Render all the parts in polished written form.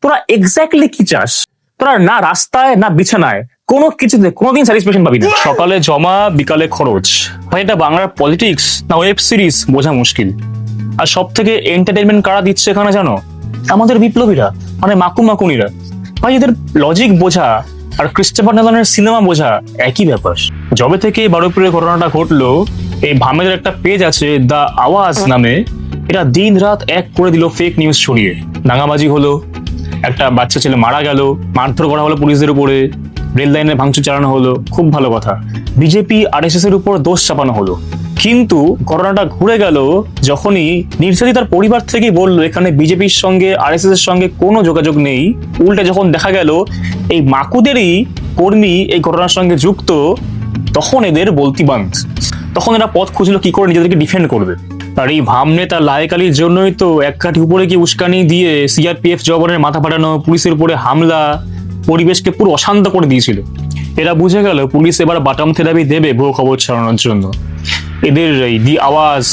তোরা এক্স্যাক্টলি কি চাস? তোরা না রাস্তায় না বিছানায় কোনো কিছুতে কোনোদিন স্যাটিসফ্যাকশন পাবি না। সকালে জমা বিকালে খরচ, ভাই এটা বাংলার পলিটিক্স না ওয়েব সিরিজ বোঝা মুশকিল। আর সব থেকে এন্টারটেনমেন্ট কারা দিচ্ছে এখানে জানো? আমাদের বিপ্লবীরা, মানে মাকুনিরা। ভাই এদের লজিক বোঝা আর ক্রিস্টোফার নোলানের সিনেমা বোঝা একই ব্যাপার। যবে থেকে বারুইপুরের ঘটনাটা ঘটলো, এই ভামেদের একটা পেজ আছে দ্য আওয়াজ নামে, এটা দিন রাত এক করে দিল ফেক নিউজ ছড়িয়ে। দাঙ্গাবাজি হলো, একটা বাচ্চা ছেলে মারা গেল, মারধর করা হলো পুলিশদের উপরে, রেল লাইনে ভাঙচুর চালানো হলো, খুব ভালো কথা। বিজেপি আরএসএস এর উপর দোষ চাপানো হলো। কিন্তু ঘটনাটা ঘুরে গেল যখনই নির্যাতিতার পরিবার থেকেই বললো এখানে বিজেপির সঙ্গে আরএসএস এর সঙ্গে কোনো যোগাযোগ নেই, উল্টে যখন দেখা গেল এই মাকুদেরই কর্মী এই ঘটনার সঙ্গে যুক্ত, তখন এদের বলতি বাঁধ। তখন এরা পথ খুঁজলো কি করে নিজেদেরকে ডিফেন্ড করবে। আর এই ভামনে তার লায়েক আলীর জন্যই তো এক কাঠি উপরে কি উস্কানি দিয়ে সিআরপিএফ জওয়ানের মাথা ফাটানো, পুলিশের উপরে হামলা, পরিবেশকে পুরো অশান্ত করে দিয়েছিল। এরা বুঝে গেল পুলিশ এবার বাটাম থেরাপি দেবে ভুয়ো খবর ছড়ানোর জন্য। এদের এই দি আওয়াজ,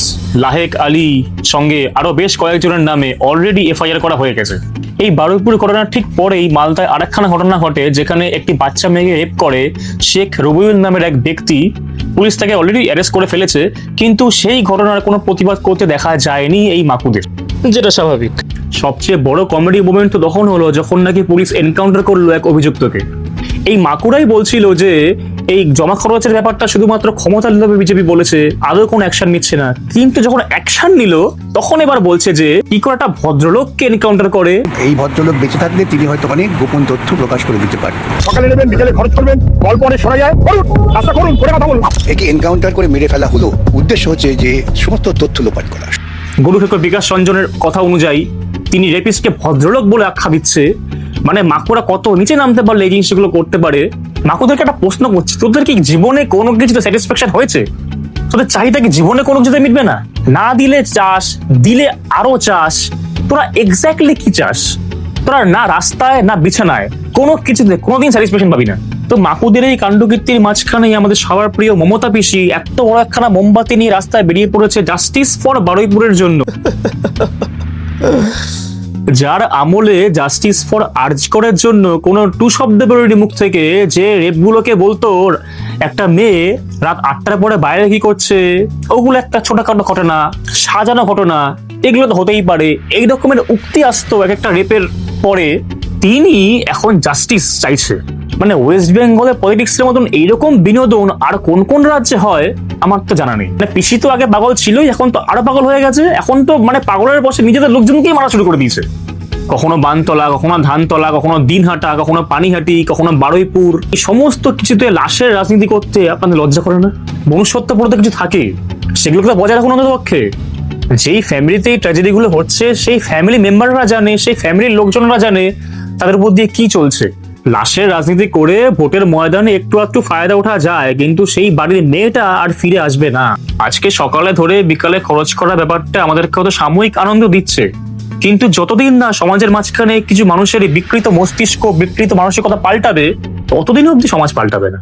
লাহেক আলী সঙ্গে আরো বেশ কয়েকজনের নামে অলরেডি এফআইআর করা হয়ে গেছে। এই বারুইপুর ঘটনার ঠিক পরেই মালদায় আরেকখানা ঘটনা ঘটে, যেখানে একটি বাচ্চা মেয়েকে রেপ করে শেখ রবিউল নামের এক ব্যক্তি। পুলিশ তাকে অলরেডি অ্যারেস্ট করে ফেলেছে, কিন্তু সেই ঘটনার কোনো প্রতিবাদ করতে দেখা যায়নি এই মাকুদের, যেটা স্বাভাবিক। সবচেয়ে বড় কমেডি মোমেন্ট তো তখন হলো যখন নাকি পুলিশ এনকাউন্টার করলো এক অভিযুক্তকে। এই মাকুরাই বলছিল যে এই জমা খরচের ব্যাপারটা শুধুমাত্র ক্ষমতার লোভে বিজেপি বলেছে, আদৌ কোনো অ্যাকশন নিচ্ছে না। কিন্তু যখন অ্যাকশন নিল তখন এবার বলছে যে কি করে একটা ভদ্রলোককে এনকাউন্টার করে। এই ভদ্রলোক বেঁচে থাকলে তিনি হয়তো অনেক গোপন তথ্য প্রকাশ করে দিতে পারেন। সকালে নেবেন, বিকেলে খরচ করবেন, গল্প অনেক শোনা যায়, করুন আশা করুন, করে কথা বলুন। একে এনকাউন্টার করে মেরে ফেলা হলো, উদ্দেশ্য হচ্ছে যে সমস্ত তথ্য লোপাট করা। গুরুশেখর বিকাশ রঞ্জনের কথা অনুযায়ী তিনি রেপিস্টকে ভদ্রলোক বলে আখ্যা দিচ্ছে। মানে মাকুরা কত নিচে নামতে পারলে এই জিনিসগুলো করতে পারে। মাকুদেরকে একটা প্রশ্ন করছি, তোদের কি জীবনে কোনো কিছুতে স্যাটিসফ্যাকশন হয়েছে? তোদের চাহিদা কি জীবনে কোনো কিছুতে মিটবে না? না দিলে চাস, দিলে আরো চাস। তোরা এক্স্যাক্টলি কি চাস? তোরা না রাস্তায় না বিছানায় কোনো কিছুতে কোনোদিন স্যাটিসফ্যাকশন পাবি না। তো মাকুদের এই কাণ্ডকীর্তির মাঝখানেই আমাদের সবার প্রিয় মমতা পিসি এত বড় একখানা মোমবাতি নিয়ে রাস্তায় বেরিয়ে পড়েছে জাস্টিস ফর বারুইপুরের জন্য। যার আমলে জাস্টিস ফর আরজিকরের জন্য কোন টু শব্দ বেরোয়নি মুখ থেকে, যে রেপগুলোকে বলতো একটা মেয়ে রাত 8টার পরে বাইরে কি করছে, ওগুলো একটা ছোটখাটো ঘটনা, সাজানো ঘটনা, এগুলো তো হতেই পারে, এই রকমের উক্তি আসতো এক একটা রেপের পরে, তিনি এখন জাস্টিস চাইছে। মানে ওয়েস্ট বেঙ্গলের পলিটিক্স এর মতন এইরকম বিনোদন আর কোন কোন রাজ্যে হয় আমার তো জানা নেই। মানে পিসি তো আগে পাগল ছিলই, এখন তো আরো পাগল হয়ে গেছে। এখন তো মানে পাগলের বসে নিজেদের লোকজনকেই মারা শুরু করে দিয়েছে। কখনো বানতলা, কখনো ধানতলা, কখনো দিনহাটা, কখনো পানিহাটি, কখনো বারুইপুর, এই সমস্ত কিছুতে লাশের রাজনীতি করতে আপনাদের লজ্জা করে না? মনুষ্যত্ব বলতে কিছু থাকে, সেগুলোকে তো বজায় রাখুন অন্তত পক্ষে। যেই ফ্যামিলিতে এই ট্র্যাজেডি গুলো হচ্ছে সেই ফ্যামিলি মেম্বাররা জানে, সেই ফ্যামিলির লোকজনরা জানে তাদের উপর দিয়ে কি চলছে। লাশের রাজনীতি করে ভোটের ময়দানে একটু একটু ফায়দা ওঠা যায়, কিন্তু সেই বাড়ির মেয়েটা আর ফিরে আসবে না। আজকে সকালে ধরে বিকালে খরচ করা ব্যাপারটা আমাদেরকে হয়তো সাময়িক আনন্দ দিচ্ছে, কিন্তু যতদিন না সমাজের মাঝখানে কিছু মানুষের বিকৃত মস্তিষ্ক, বিকৃত মানসিকতা পাল্টাবে, ততদিন অব্দি সমাজ পাল্টাবে না।